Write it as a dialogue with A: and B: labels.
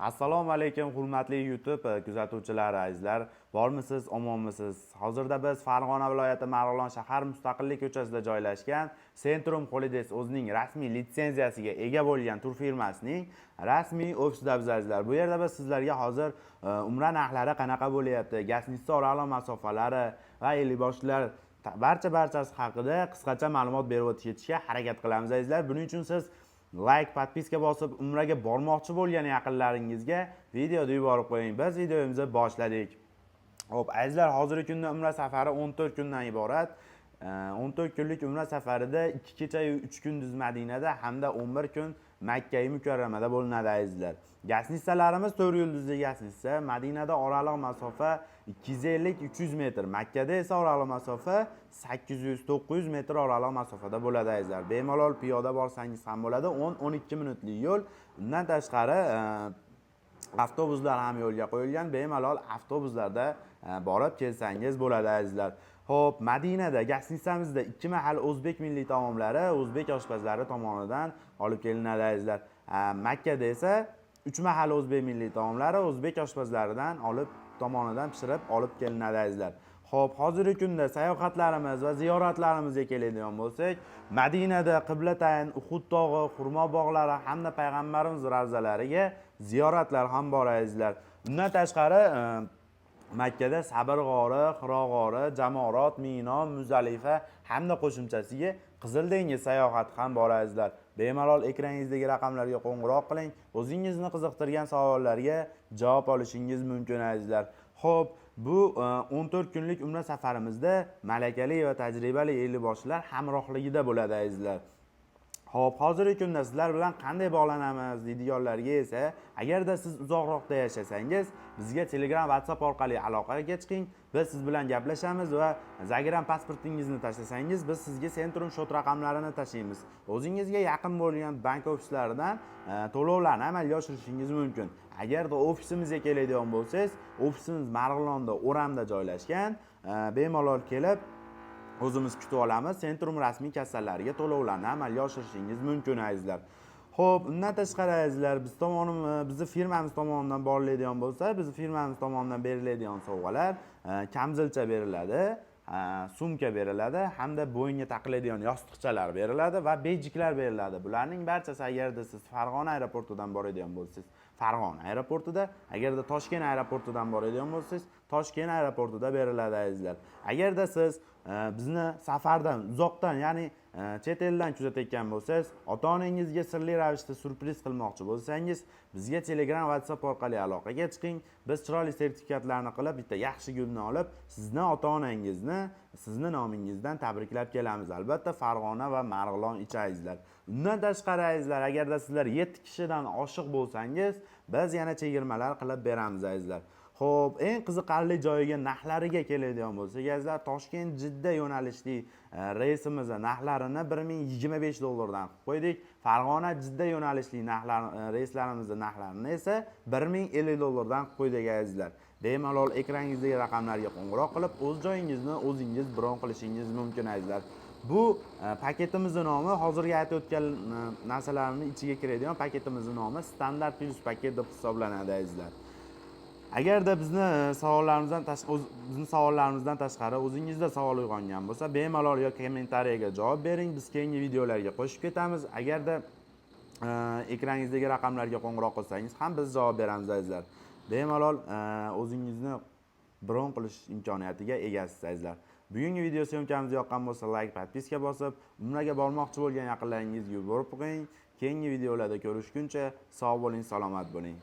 A: Assalomu alaykum hurmatli YouTube kuzatuvchilari azizlar. Bormisiz, omonmisiz? Hozirda biz Farg'ona viloyati Marg'ilon shahar Mustaqillik ko'chasida joylashgan Centrum Holidays o'zining rasmiy litsenziyasiga ega bo'lgan tur firmasining rasmiy ofisida biz azizlar. Bu yerda biz sizlarga hozir umra narxlari qanaqa bo'lyapti, Gasnitsa oraliq masofalari va ellikboshlar barchasi haqida qisqacha ma'lumot berib o'tishga harakat qilamiz azizlar. Buning uchun siz like, podpiska bosib, umraga bormoqchi bo'lgan yaqinlaringizga videoni yuborib qo'ying. Biz videomizni boshladik. Xo'p, azizlar, hozirgi kunda umra safari 14 kundan iborat. 14 kunlik umra safarida 2 kecha 3 kunduz Madinada hamda 11 kun Makka Mukarramada bo'linadi azizlar. Gasnitsalarimiz 4 yulduzli gasnitsa, Madinada oraliq masofa 250-300 metr, Makkada esa oraliq masofa 800-900 metr oraliq masofada bo'ladi azizlar. Bemalol piyoda borsangiz ham bo'ladi, 10-12 minutlik yo'l. Undan tashqari avtobuslar ham yo'lga qo'yilgan, bemalol avtobuslarda borib kelsangiz bo'ladi azizlar. Xo'p, Madinada gasnitsamizda 2 mahal o'zbek milliy taomlari o'zbek oshpazlari tomonidan olib kelinadi azizlar. Makkada esa 3 mahal o'zbek milliy taomlari o'zbek oshpazlaridan tomonidan pishirib olib kelinadi azizlar. Xo'p, hozirgi kunda sayohatlarimiz va ziyoratlarimizga keladigan bo'lsak, Madinada Qiblatayn, Uhud tog'i, xurmo bog'lari hamda payg'ambarimiz ravzalariga ziyoratlar ham bor azizlar. Bundan tashqari Makkada Sabr g'ori, Hiro g'ori, Jamorot, Mino, Muzdalifa hamda qo'shimchasiga Qizil dengiz sayohati ham bor azizlar. Bemalol ekraningizdagi raqamlarga qo'ng'iroq qiling, o'zingizni qiziqtirgan savollarga javob olishingiz mumkin azizlar. Xo'p, bu 14 kunlik umra safarimizda malakali va tajribali ellikboshlar hamrohligida bo'ladi azizlar. Xo'p, hozirgi kunda sizlar bilan qanday bog'lanamiz deydiganlarga esa, agarda siz uzoqroqda yashasangiz, bizga Telegram, WhatsApp orqali aloqaga chiqing. Biz siz bilan gaplashamiz va Zagram pasportingizni tashlasangiz, biz sizga Centrum shot raqamlarini tashlaymiz. O'zingizga yaqin bo'lgan bank ofislaridan to'lovlarni amalga oshirishingiz mumkin. Agarda ofisimizga keladigan bo'lsangiz, ofisimiz Marg'ilonda, O'ramda joylashgan. Bemalol kelib o'zimiz kutib olamiz. Centrum rasmiy kassalariga to'lovlarni amalga oshirishingiz mumkin azizlar. Xo'p, undan tashqari azizlar, bizni firmamiz tomonidan boriladigan bo'lsa, bizni firmamiz tomonidan beriladigan sovg'alar kamzilcha beriladi, sumka beriladi, hamda bo'yinga taqiladigan yostiqchalar beriladi va bejiklar beriladi. Bularning barchasi agarda siz Farg'ona aeroportidan boradigan bo'lsangiz, Farg'ona aeroportida, agarda Toshkent aeroportidan boradigan bo'lsangiz, Toshkent aeroportida beriladi azizlar. Agarda siz bizni safardan uzoqdan, ya'ni chet eldan kuzatayotgan bo'lsangiz, ota-onangizga sirli ravishda surpriz qilmoqchi bo'lsangiz, bizga Telegram, WhatsApp orqali aloqaga chiqing. Biz chiroyli sertifikatlarni qilib, bitta yaxshi gulni olib, sizni ota-onangizni sizni nomingizdan tabriklab kelamiz. Albatta Farg'ona va Marg'ilon ichi azizlar. Undan tashqari azizlar, agarda sizlar 7 kishidan oshiq bo'lsangiz, biz yana chegirmalar qilib beramiz azizlar. Xo'p, eng qiziqarli joyiga narxlariga keladigan bo'lsak, azizlar, Toshkent Jidda yo'nalishli reysimizni narxlarini $1025 dan qilib qo'ydik. Farg'ona Jidda yo'nalishli reyslarimizni narxlarini esa $1050 dan qilib qo'ydik azizlar. Bemalol ekraningizdagi raqamlarga qo'ng'iroq qilib, o'z joyingizni o'zingiz bron qilishingiz mumkin azizlar. Bu paketimizning nomi, hozirgi aytib o'tgan narsalarning ichiga kiradigan paketimizning nomi Standart Plus paket deb hisoblanadi azizlar. Agarda bizni savollarimizdan tashqari o'zingizda savol uyg'ongan bo'lsa, bemalol yo kommentariyaga javob bering, biz keyingi videolarga qo'shib ketamiz. Agarda ekraningizdagi raqamlarga qo'ng'iroq qilsangiz ham biz javob beramiz azizlar. Bemalol o'zingizni bron qilish imkoniyatiga egasiz azizlar. Bugungi video syomkamiz yoqqan bo'lsa, like, podpiska bosib, umraga bormoqchi bo'lgan yaqinlaringizga yuborib qo'ying. Keyingi videolarda ko'rishguncha sog' bo'ling, salomat bo'ling.